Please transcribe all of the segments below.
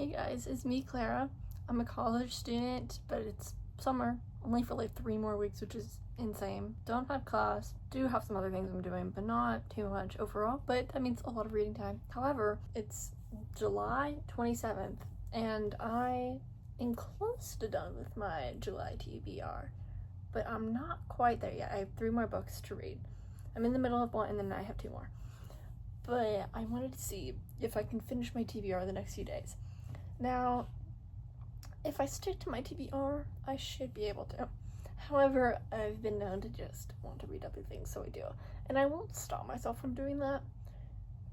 Hey guys, it's me, Clara. I'm a college student, but it's summer, only for like 3 more weeks, which is insane. Don't have class, do have some other things I'm doing, but not too much overall, but that means a lot of reading time. However, it's July 27th, and I am close to done with my July TBR, but I'm not quite there yet. I have 3 more books to read. I'm in the middle of one, and then I have 2 more. But I wanted to see if I can finish my TBR the next few days. Now, if I stick to my TBR, I should be able to. However, I've been known to just want to read other things, so I do. And I won't stop myself from doing that,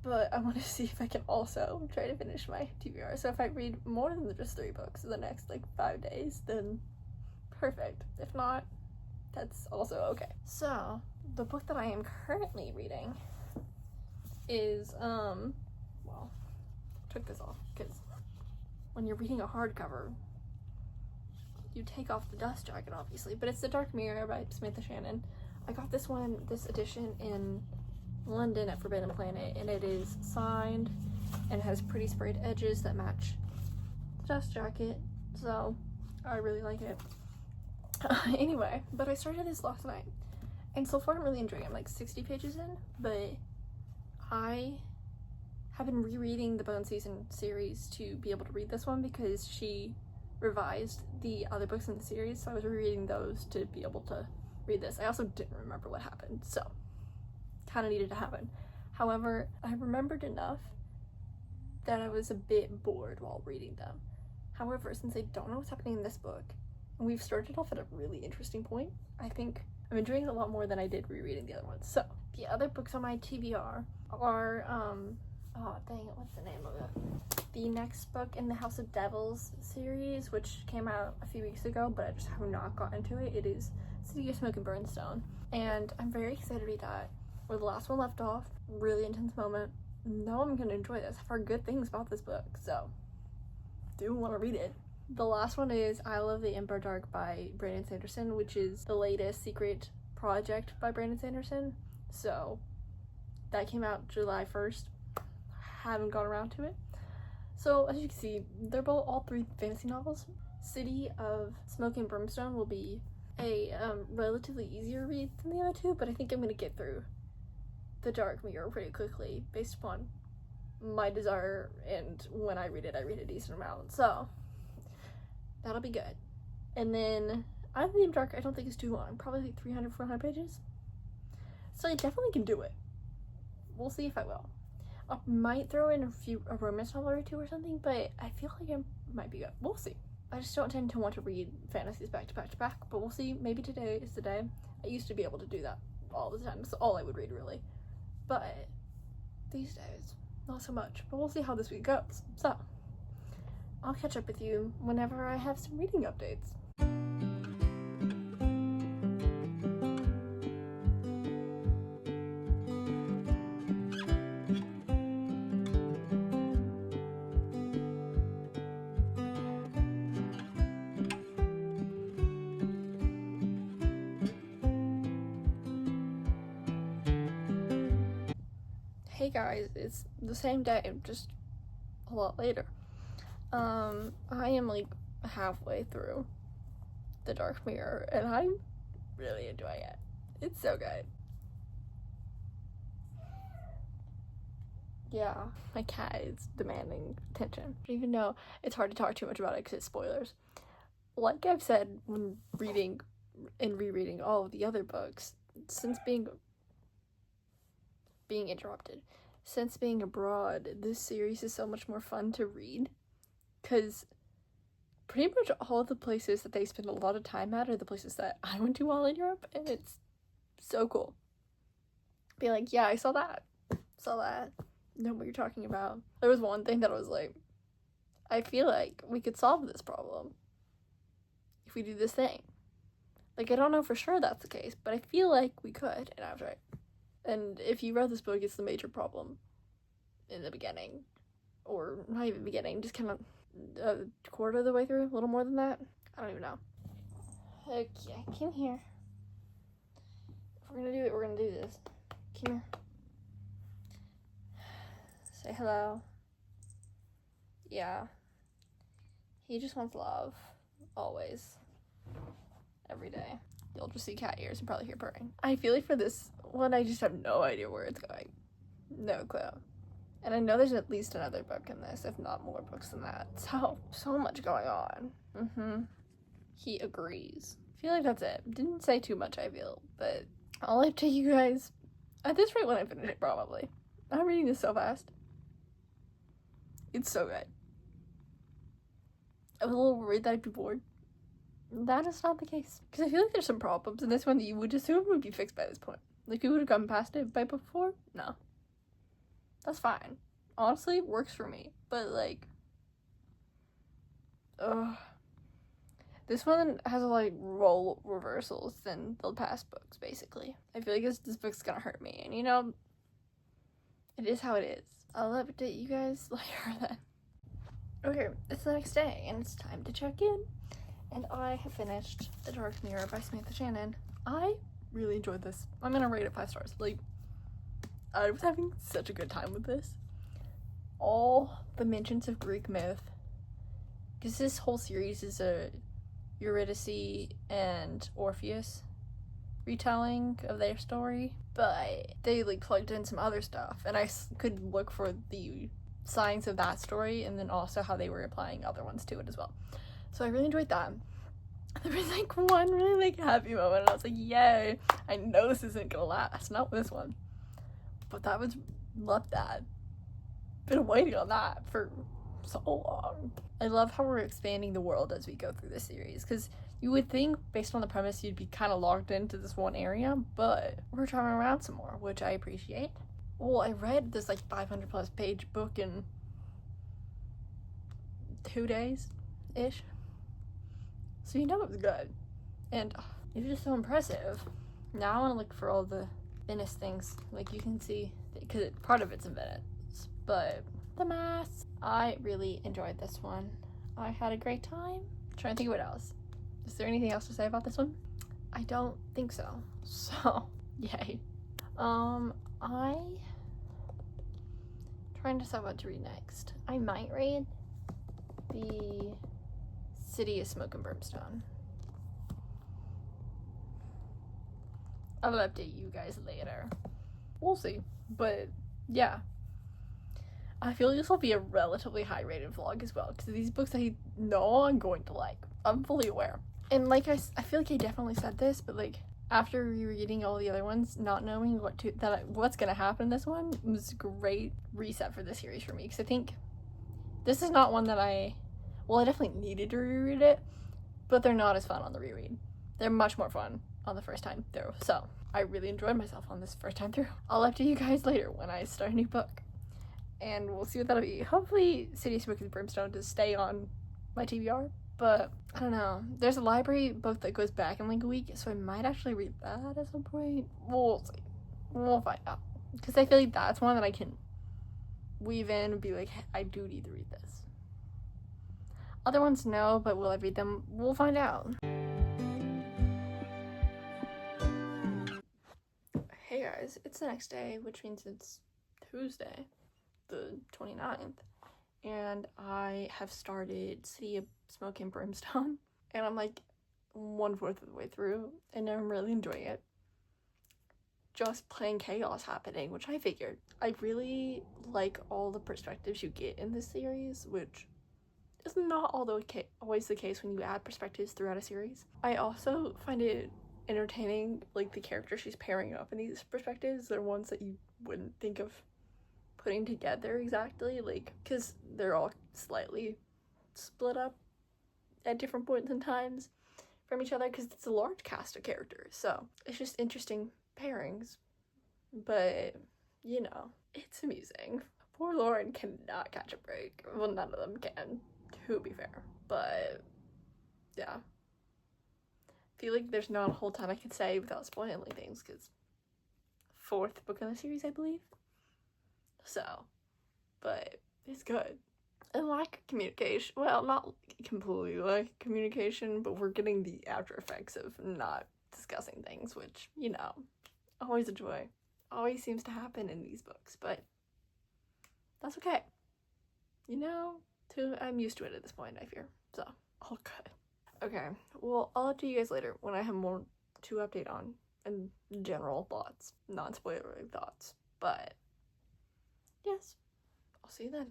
but I want to see if I can also try to finish my TBR. So if I read more than just 3 books in the next, 5 days, then perfect. If not, that's also okay. So, the book that I am currently reading is, well, took this off, because when you're reading a hardcover, you take off the dust jacket, obviously, but it's The Dark Mirror by Samantha Shannon. I got this edition in London at Forbidden Planet, and it is signed and has pretty sprayed edges that match the dust jacket, so I really like it. Anyway, but I started this last night, and so far I'm really enjoying it. I'm like 60 pages in, but I have been rereading the Bone Season series to be able to read this one because she revised the other books in the series, so I was rereading those to be able to read this. I also didn't remember what happened, so kind of needed to happen. However, I remembered enough that I was a bit bored while reading them. However, since I don't know what's happening in this book, and we've started off at a really interesting point, I think I'm enjoying it a lot more than I did rereading the other ones. So, the other books on my TBR are, oh dang it, what's the name of it? The next book in the House of Devils series, which came out a few weeks ago, but I just have not gotten to it. It is City of Smoke and Brimstone, and I'm very excited to read that. Where the last one left off, really intense moment. Know I'm gonna enjoy this. I've heard good things about this book, so do want to read it. The last one is Isle of the Ember Dark by Brandon Sanderson, which is the latest secret project by Brandon Sanderson. So that came out July 1st. Haven't got around to it. So as you can see, they're all 3 fantasy novels. City of Smoke and Brimstone will be a relatively easier read than the other 2, but I think I'm gonna get through The Dark Mirror pretty quickly based upon my desire, and when I read it a decent amount, so that'll be good. And then Isle of the Ember Dark I don't think is too long, probably like 300-400 pages, so I definitely can do it. We'll see if I will. I might throw in a romance novel or 2 or something, but I feel like it might be good. We'll see. I just don't tend to want to read fantasies back to back to back, but we'll see. Maybe today is the day. I used to be able to do that all the time. That's all I would read, really. But these days, not so much. But we'll see how this week goes. So, I'll catch up with you whenever I have some reading updates. Hey guys, it's the same day, just a lot later. I am like halfway through The Dark Mirror, and I'm really enjoying it. It's so good. Yeah, my cat is demanding attention. Even though it's hard to talk too much about it because it's spoilers. Like I've said when reading and rereading all of the other books, since being interrupted. Since being abroad, this series is so much more fun to read, because pretty much all of the places that they spend a lot of time at are the places that I went to while in Europe, and it's so cool. Be like, yeah, I saw that, know what you're talking about. There was one thing that I was like, I feel like we could solve this problem if we do this thing. Like, I don't know for sure that's the case, but I feel like we could, and I was right. And if you read this book, it's the major problem in the beginning. Or not even beginning, just kind of a quarter of the way through, a little more than that. I don't even know. Okay, come here. If we're gonna do it, we're gonna do this. Come here. Say hello. Yeah. He just wants love. Always. Every day. You'll just see cat ears and probably hear purring. I feel like for this one, I just have no idea where it's going. No clue. And I know there's at least another book in this, if not more books than that. So much going on. He agrees. I feel like that's it. Didn't say too much, I feel. But I'll update you guys at this rate when I finish it, probably. I'm reading this so fast. It's so good. I was a little worried that I'd be bored. That is not the case. Because I feel like there's some problems in this one that you would assume would be fixed by this point. Like, you would have gotten past it by book 4? No. That's fine. Honestly, it works for me. But, like, this one has like role reversals than the past books, basically. I feel like this book's gonna hurt me. And, you know, it is how it is. I'll update you guys later then. Okay, it's the next day, and it's time to check in. And I have finished The Dark Mirror by Samantha Shannon. I really enjoyed this. I'm gonna rate it 5 stars. Like, I was having such a good time with this. All the mentions of Greek myth, because this whole series is a Eurydice and Orpheus retelling of their story, but they like plugged in some other stuff, and I could look for the signs of that story and then also how they were applying other ones to it as well. So I really enjoyed that. There was like one really like happy moment and I was like, yay, I know this isn't gonna last. Not this one, but that was, love that. Been waiting on that for so long. I love how we're expanding the world as we go through this series, because you would think based on the premise you'd be kind of logged into this one area, but we're traveling around some more, which I appreciate. Well, I read this like 500 plus page book in 2 days ish, so you know it was good, and it was just so impressive. Now I want to look for all the Venice things. Like, you can see, because part of it's in Venice, but the mass. I really enjoyed this one. I had a great time. I'm trying to think of what else. Is there anything else to say about this one? I don't think so. So, yay. I'm trying to decide what to read next. I might read The City of Smoke and Brimstone. I will update you guys later. We'll see. But, yeah. I feel this will be a relatively high rated vlog as well, because these books I know I'm going to like. I'm fully aware. And like I feel like I definitely said this, but like after rereading all the other ones, not knowing what's gonna happen in this one was a great reset for this series for me, because I think this is not one that I definitely needed to reread it, but they're not as fun on the reread. They're much more fun on the first time through. So I really enjoyed myself on this first time through. I'll update you guys later when I start a new book. And we'll see what that'll be. Hopefully City of Smoke and Brimstone to stay on my TBR, but I don't know. There's a library book that goes back in like a week, so I might actually read that at some point. We'll see. We'll find out. Because I feel like that's one that I can weave in and be like, hey, I do need to read this. Other ones, no, but will I read them? We'll find out. Hey guys, it's the next day, which means it's Tuesday, the 29th, and I have started City of Smoke and Brimstone, and I'm like 1/4 of the way through, and I'm really enjoying it. Just plain chaos happening, which I figured. I really like all the perspectives you get in this series, which is not always the case when you add perspectives throughout a series. I also find it entertaining, like the characters she's pairing up in these perspectives. They're ones that you wouldn't think of putting together exactly, like, because they're all slightly split up at different points in times from each other, because it's a large cast of characters, so it's just interesting pairings. But you know, it's amusing. Poor Lauren cannot catch a break. Well, none of them can, to be fair, but yeah, I feel like there's not a whole ton I can say without spoiling things, because 4th book in the series, I believe. So, but it's good. And lack of communication, well, not completely lack of communication, but we're getting the after effects of not discussing things, which, you know, always a joy. Always seems to happen in these books, but that's okay. You know, I'm used to it at this point, I fear. So, all good. Okay, well, I'll update you guys later when I have more to update on and general thoughts, non-spoilery thoughts. But, yes, I'll see you then.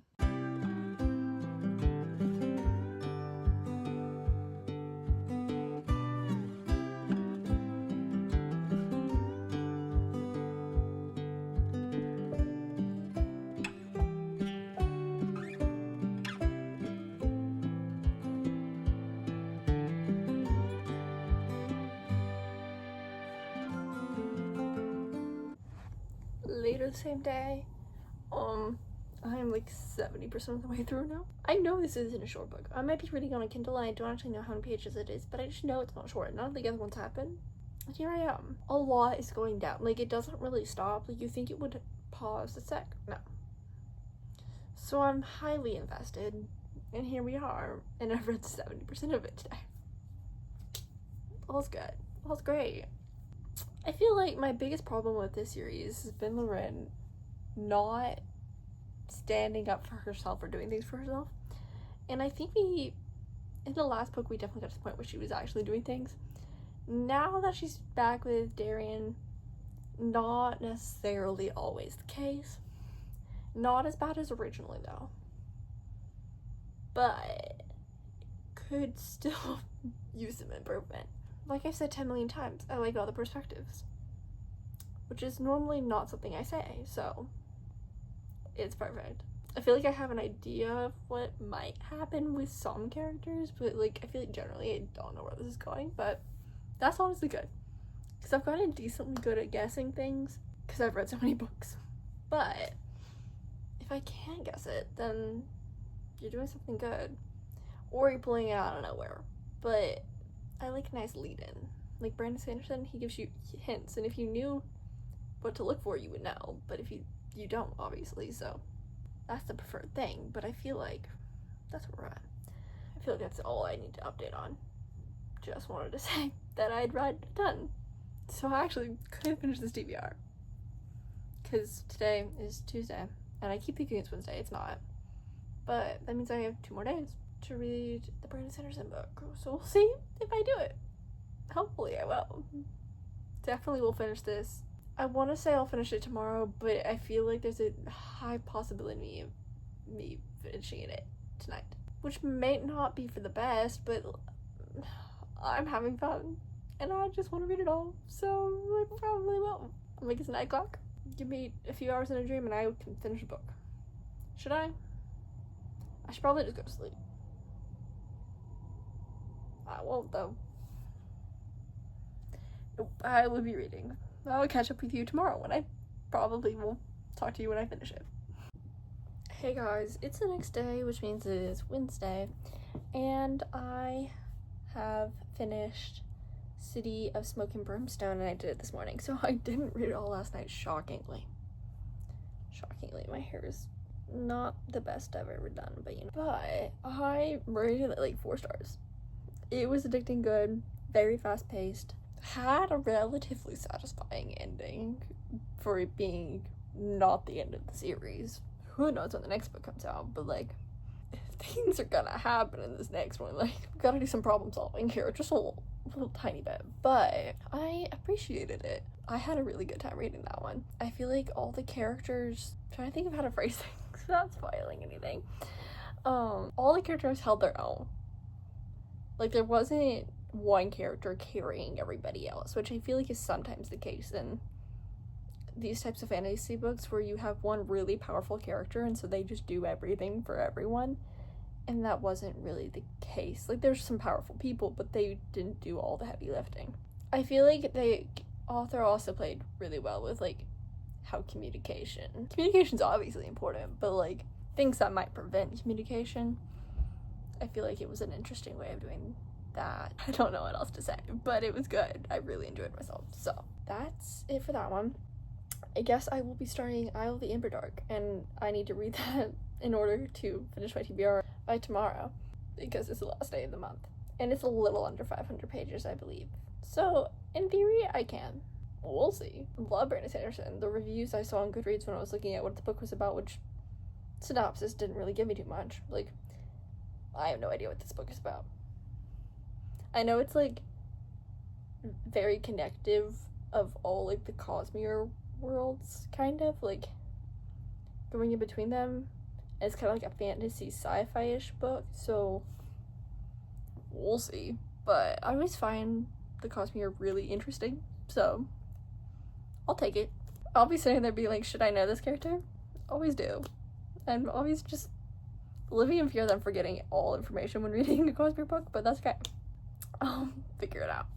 Later the same day, I'm like 70% of the way through now. I know this isn't a short book. I might be reading on a Kindle and I don't actually know how many pages it is, but I just know it's not short. None of the other ones happen. And here I am. A lot is going down. Like, it doesn't really stop. Like, you think it would pause a sec. No. So I'm highly invested, and here we are, and I've read 70% of it today. All's good. All's great. I feel like my biggest problem with this series has been Lauren not standing up for herself or doing things for herself. And I think in the last book, we definitely got to the point where she was actually doing things. Now that she's back with Darian, not necessarily always the case. Not as bad as originally, though. But could still use some improvement. Like I've said 10 million times, I like other perspectives. Which is normally not something I say, so it's perfect. I feel like I have an idea of what might happen with some characters, but like I feel like generally I don't know where this is going, but that's honestly good. Because I've gotten decently good at guessing things, because I've read so many books. But if I can't guess it, then you're doing something good. Or you're pulling it out of nowhere. But I like a nice lead-in. Like Brandon Sanderson, he gives you hints, and if you knew what to look for, you would know. But if you don't, obviously, so that's the preferred thing. But I feel like that's where we're at. I feel like that's all I need to update on. Just wanted to say that I'd read done. So I actually couldn't finish this TBR. Because today is Tuesday, and I keep thinking it's Wednesday. It's not. But that means I have 2 more days to read the Brandon Sanderson book. So we'll see if I do it. Hopefully I will. Definitely will finish this. I want to say I'll finish it tomorrow, but I feel like there's a high possibility of me finishing it tonight. Which may not be for the best, but I'm having fun. And I just want to read it all. So I probably will. I'll make it 9 o'clock. Give me a few hours in a dream and I can finish the book. Should I? I should probably just go to sleep. I won't, though. Nope, I will be reading. I will catch up with you tomorrow when I probably will talk to you when I finish it. Hey guys, it's the next day, which means it is Wednesday, and I have finished City of Smoke and Brimstone, and I did it this morning, so I didn't read it all last night, shockingly. My hair is not the best I've ever done, but you know. But I rated it like 4 stars. It was addicting good, very fast-paced, had a relatively satisfying ending for it being not the end of the series. Who knows when the next book comes out, but like, things are gonna happen in this next one. Like, we gotta do some problem solving here, just a little tiny bit, but I appreciated it. I had a really good time reading that one. I feel like all the characters, I'm trying to think of how to phrase things without spoiling anything, all the characters held their own. Like, there wasn't one character carrying everybody else, which I feel like is sometimes the case in these types of fantasy books where you have one really powerful character and so they just do everything for everyone, and that wasn't really the case. Like, there's some powerful people, but they didn't do all the heavy lifting. I feel like the author also played really well with like how communication's obviously important, but like things that might prevent communication, I feel like it was an interesting way of doing that. I don't know what else to say, but it was good. I really enjoyed myself. So that's it for that one. I guess I will be starting Isle of the Amber Dark, and I need to read that in order to finish my TBR by tomorrow, because it's the last day of the month, and it's a little under 500 pages, I believe. So in theory, I can. We'll see. Love Brandon Sanderson. The reviews I saw on Goodreads when I was looking at what the book was about, which synopsis didn't really give me too much. Like, I have no idea what this book is about. I know it's like very connective of all like the Cosmere worlds, kind of like going in between them. And it's kind of like a fantasy sci-fi-ish book, so we'll see. But I always find the Cosmere really interesting, so I'll take it. I'll be sitting there being like, should I know this character? Always do. I'm always just living in fear that I'm forgetting all information when reading a Cosmere book, but that's okay. I'll figure it out.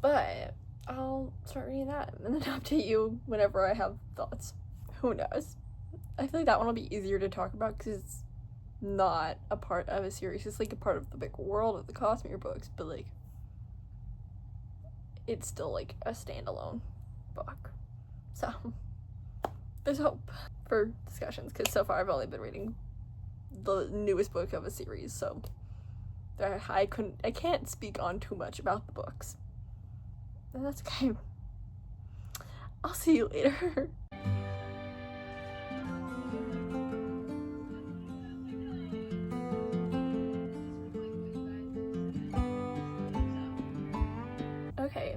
But I'll start reading that and then update you whenever I have thoughts. Who knows? I feel like that one will be easier to talk about because it's not a part of a series. It's like a part of the big world of the Cosmere books, but like it's still like a standalone book. So there's hope for discussions because so far I've only been reading the newest book of a series, so I can't speak on too much about the books. And that's okay. I'll see you later. Okay,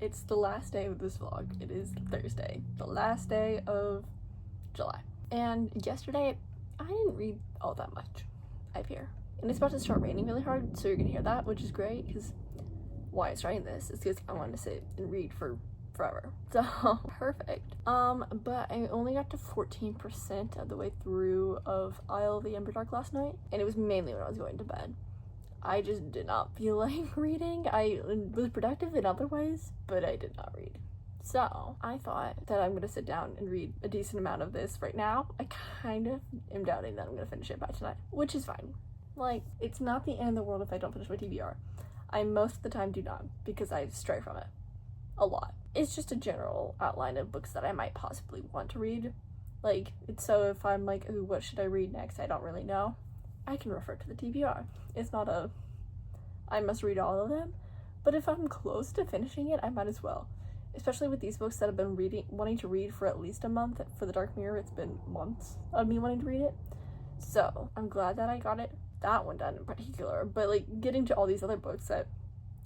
it's the last day of this vlog. It is Thursday, the last day of July. And yesterday, I didn't read all that much, I fear. And it's about to start raining really hard, so you're gonna hear that, which is great, because why I'm starting this is because I wanted to sit and read for forever. So, perfect. But I only got to 14% of the way through of Isle of the Emberdark last night, and it was mainly when I was going to bed. I just did not feel like reading. I was productive in other ways, but I did not read. So I thought that I'm gonna sit down and read a decent amount of this right now. I kind of am doubting that I'm gonna finish it by tonight, which is fine. Like, it's not the end of the world if I don't finish my TBR. I most of the time do not, because I stray from it a lot. It's just a general outline of books that I might possibly want to read. Like, it's so if I'm like, ooh, what should I read next? I don't really know. I can refer to the TBR. It's not a, I must read all of them, but if I'm close to finishing it, I might as well. Especially with these books that I've been wanting to read for at least a month. For the Dark Mirror, it's been months of me wanting to read it. So I'm glad that I got that one done in particular. But like getting to all these other books that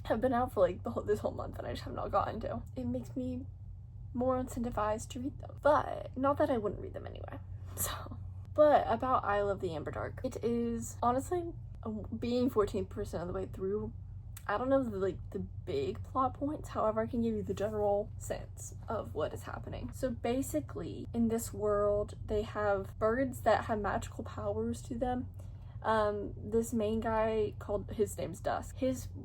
have been out for like this whole month and I just have not gotten to, it makes me more incentivized to read them. But not that I wouldn't read them anyway. So. But about Isle of the Emberdark, it is honestly being 14% of the way through. I don't know the big plot points, however I can give you the general sense of what is happening. So basically, in this world, they have birds that have magical powers to them. This main guy, his name's Dusk.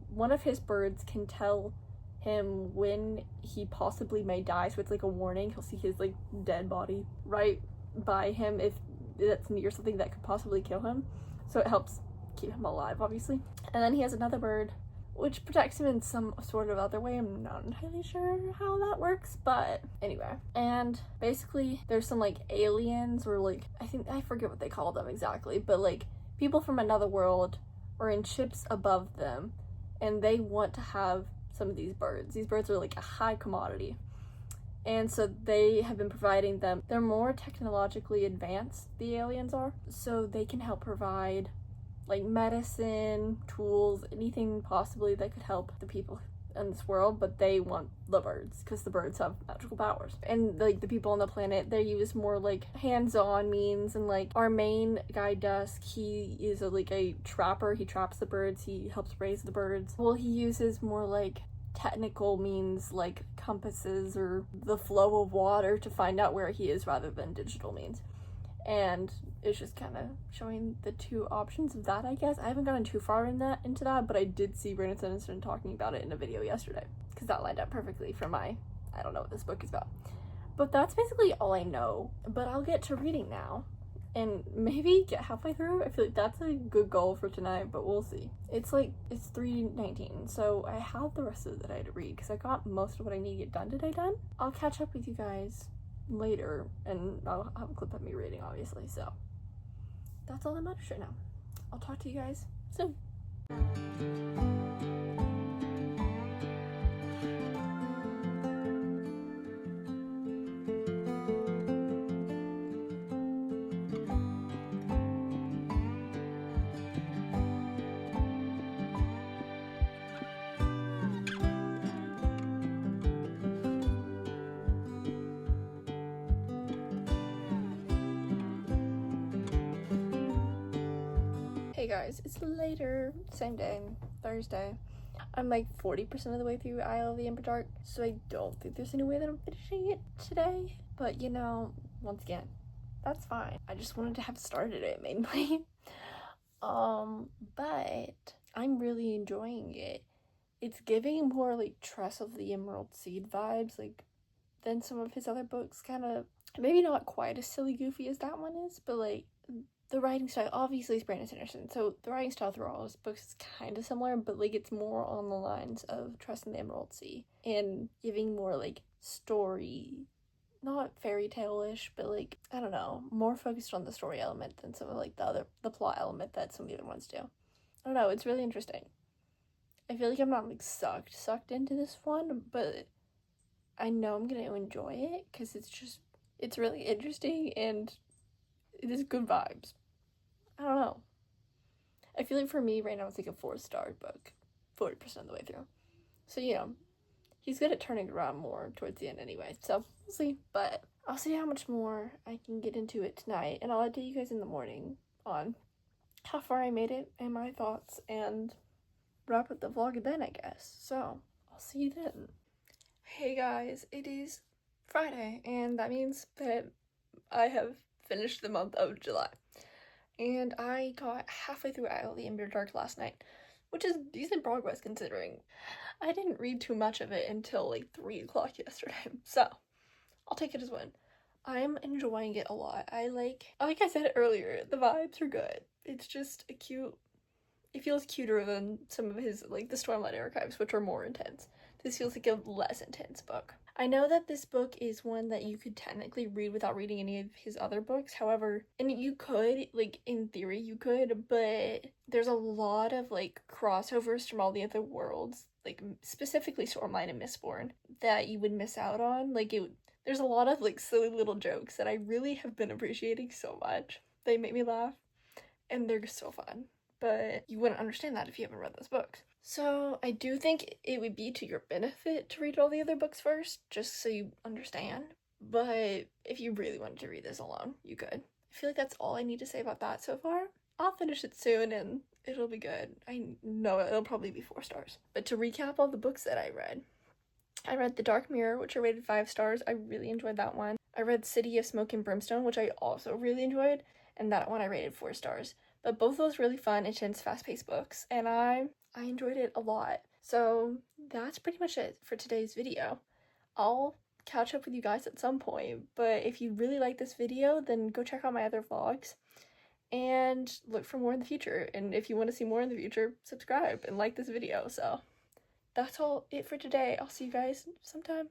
One of his birds can tell him when he possibly may die, so it's like a warning. He'll see his like dead body right by him if that's near something that could possibly kill him, so it helps keep him alive, obviously. And then he has another bird which protects him in some sort of other way. I'm not entirely sure how that works, but anyway. And basically there's some like aliens, or like I forget what they call them exactly, but like people from another world are in ships above them and they want to have some of these birds. These birds are like a high commodity. And so they have been providing them. They're more technologically advanced, the aliens are. So they can help provide like medicine, tools, anything possibly that could help the people in this world, but they want the birds because the birds have magical powers. And like the people on the planet, they use more like hands-on means, and like our main guy Dusk, he is a trapper. He traps the birds, he helps raise the birds. Well, he uses more like technical means like compasses or the flow of water to find out where he is rather than digital means. And it's just kind of showing the two options of that, I guess. I haven't gotten too far into that, but I did see Brandon Sanderson talking about it in a video yesterday because that lined up perfectly for I don't know what this book is about. But that's basically all I know. But I'll get to reading now and maybe get halfway through. I feel like that's a good goal for tonight, but we'll see. It's 3:19, so I have the rest of the day to read because I got most of what I need to get done today done. I'll catch up with you guys later, and I'll have a clip of me reading, obviously, so that's all that matters right now. I'll talk to you guys soon. Hey guys, it's later, same day, Thursday. I'm like 40% of the way through I Love the Amber Dark, so I don't think there's any way that I'm finishing it today. But you know, once again, that's fine. I just wanted to have started it mainly. But I'm really enjoying it. It's giving more like Tress of the Emerald Seed vibes, like, than some of his other books. Kind of, maybe not quite as silly goofy as that one is, but like, the writing style, obviously, is Brandon Sanderson, so the writing style through all his books is kind of similar, but like it's more on the lines of Trust in the Emerald Sea and giving more like story, not fairy tale-ish, but like, I don't know, more focused on the story element than some of like the plot element that some of the other ones do. I don't know, it's really interesting. I feel like I'm not like sucked into this one, but I know I'm gonna enjoy it because it's really interesting and it is good vibes. I don't know. I feel like for me right now it's like a 4-star book, 40% of the way through. So, you know, he's good at turning around more towards the end anyway. So we'll see. But I'll see how much more I can get into it tonight, and I'll update you guys in the morning on how far I made it and my thoughts, and wrap up the vlog then, I guess. So I'll see you then. Hey guys, it is Friday, and that means that I have finished the month of July. And I got halfway through I Love the Amber Dark last night, which is decent progress considering I didn't read too much of it until like 3 o'clock yesterday. So I'll take it as one. I'm enjoying it a lot. Like I said earlier, the vibes are good. It's just a cute, it feels cuter than some of his, like, the Stormlight Archives, which are more intense. This feels like a less intense book. I know that this book is one that you could technically read without reading any of his other books. However, and you could, like, in theory you could, but there's a lot of, like, crossovers from all the other worlds, like, specifically Stormlight and Mistborn, that you would miss out on. Like, there's a lot of, like, silly little jokes that I really have been appreciating so much. They make me laugh, and they're so fun. But you wouldn't understand that if you haven't read those books. So I do think it would be to your benefit to read all the other books first, just so you understand. But if you really wanted to read this alone, you could. I feel like that's all I need to say about that so far. I'll finish it soon and it'll be good. I know it'll probably be 4 stars. But to recap all the books that I read The Dark Mirror, which I rated 5 stars. I really enjoyed that one. I read City of Smoke and Brimstone, which I also really enjoyed, and that one I rated 4 stars. But both those really fun, intense, fast-paced books, and I enjoyed it a lot. So that's pretty much it for today's video. I'll catch up with you guys at some point, but if you really like this video, then go check out my other vlogs and look for more in the future. And if you want to see more in the future, subscribe and like this video. So that's all it for today. I'll see you guys sometime.